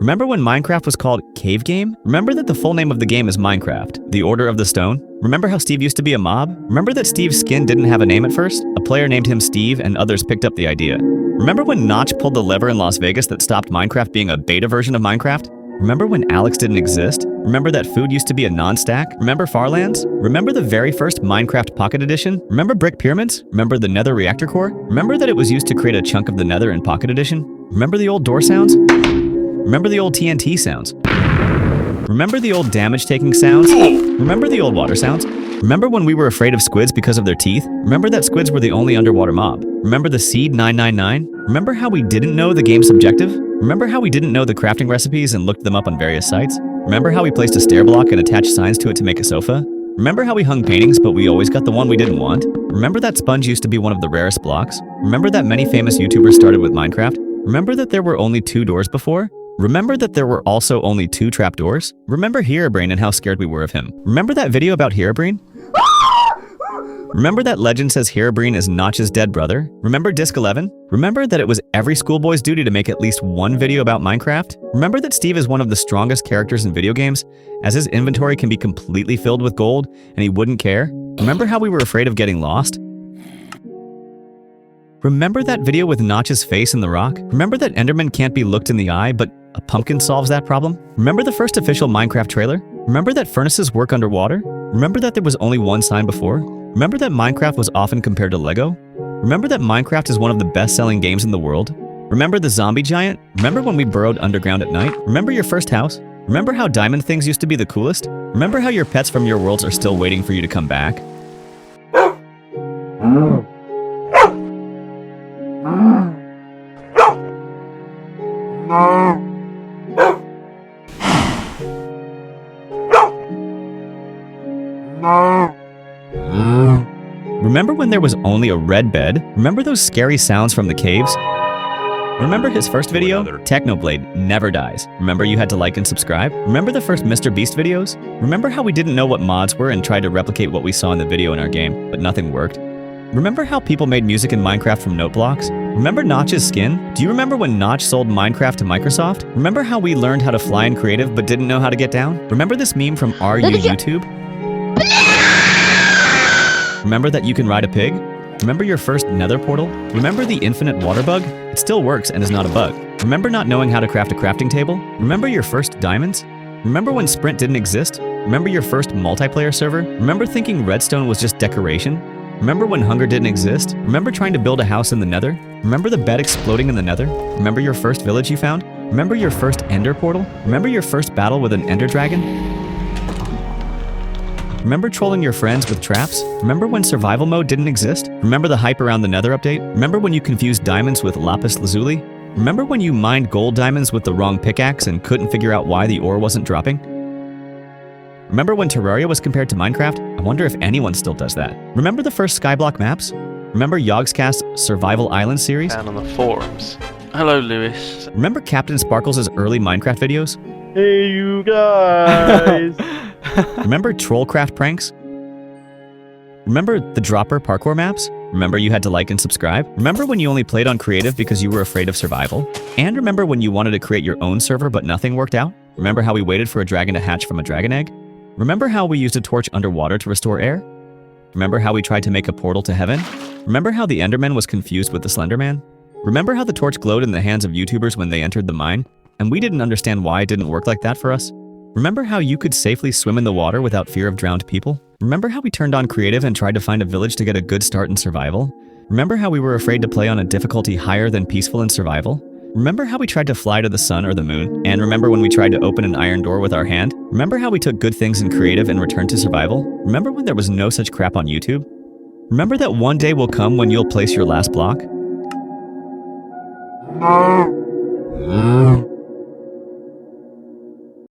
Remember when Minecraft was called Cave Game? Remember that the full name of the game is Minecraft, the Order of the Stone? Remember how Steve used to be a mob? Remember that Steve's skin didn't have a name at first? A player named him Steve and others picked up the idea. Remember when Notch pulled the lever in Las Vegas that stopped Minecraft being a beta version of Minecraft? Remember when Alex didn't exist? Remember that food used to be a non-stack? Remember Farlands? Remember the very first Minecraft Pocket Edition? Remember brick pyramids? Remember the Nether reactor core? Remember that it was used to create a chunk of the Nether in Pocket Edition? Remember the old door sounds? Remember the old TNT sounds? Remember the old damage-taking sounds? Remember the old water sounds? Remember when we were afraid of squids because of their teeth? Remember that squids were the only underwater mob? Remember the Seed 999? Remember how we didn't know the game's objective? Remember how we didn't know the crafting recipes and looked them up on various sites? Remember how we placed a stair block and attached signs to it to make a sofa? Remember how we hung paintings but we always got the one we didn't want? Remember that sponge used to be one of the rarest blocks? Remember that many famous YouTubers started with Minecraft? Remember that there were only 2 doors before? Remember that there were also only 2 trapdoors? Remember Herobrine and how scared we were of him? Remember that video about Herobrine? Remember that legend says Herobrine is Notch's dead brother? Remember Disc 11? Remember that it was every schoolboy's duty to make at least one video about Minecraft? Remember that Steve is one of the strongest characters in video games, as his inventory can be completely filled with gold and he wouldn't care? Remember how we were afraid of getting lost? Remember that video with Notch's face in the rock? Remember that Enderman can't be looked in the eye, but a pumpkin solves that problem? Remember the first official Minecraft trailer? Remember that furnaces work underwater? Remember that there was only one sign before? Remember that Minecraft was often compared to Lego? Remember that Minecraft is one of the best-selling games in the world? Remember the zombie giant? Remember when we burrowed underground at night? Remember your first house? Remember how diamond things used to be the coolest? Remember how your pets from your worlds are still waiting for you to come back? Remember when there was only a red bed? Remember those scary sounds from the caves? Remember his first video? Technoblade never dies. Remember you had to like and subscribe? Remember the first Mr. Beast videos? Remember how we didn't know what mods were and tried to replicate what we saw in the video in our game, but nothing worked? Remember how people made music in Minecraft from note blocks? Remember Notch's skin? Do you remember when Notch sold Minecraft to Microsoft? Remember how we learned how to fly in creative but didn't know how to get down? Remember this meme from YouTube? Remember that you can ride a pig? Remember your first nether portal? Remember the infinite water bug? It still works and is not a bug. Remember not knowing how to craft a crafting table? Remember your first diamonds? Remember when Sprint didn't exist? Remember your first multiplayer server? Remember thinking redstone was just decoration? Remember when hunger didn't exist? Remember trying to build a house in the nether? Remember the bed exploding in the nether? Remember your first village you found? Remember your first ender portal? Remember your first battle with an ender dragon? Remember trolling your friends with traps? Remember when survival mode didn't exist? Remember the hype around the nether update? Remember when you confused diamonds with lapis lazuli? Remember when you mined gold diamonds with the wrong pickaxe and couldn't figure out why the ore wasn't dropping? Remember when Terraria was compared to Minecraft? I wonder if anyone still does that. Remember the first Skyblock maps? Remember Yogscast's Survival Island series? Down on the forums. Hello, Lewis. Remember Captain Sparkles' early Minecraft videos? Hey, you guys! Remember Trollcraft pranks? Remember the Dropper parkour maps? Remember you had to like and subscribe? Remember when you only played on creative because you were afraid of survival? And remember when you wanted to create your own server but nothing worked out? Remember how we waited for a dragon to hatch from a dragon egg? Remember how we used a torch underwater to restore air? Remember how we tried to make a portal to heaven? Remember how the Enderman was confused with the Slenderman? Remember how the torch glowed in the hands of YouTubers when they entered the mine? And we didn't understand why it didn't work like that for us? Remember how you could safely swim in the water without fear of drowned people? Remember how we turned on creative and tried to find a village to get a good start in survival? Remember how we were afraid to play on a difficulty higher than peaceful in survival? Remember how we tried to fly to the sun or the moon? And remember when we tried to open an iron door with our hand? Remember how we took good things in creative and returned to survival? Remember when there was no such crap on YouTube? Remember that one day will come when you'll place your last block?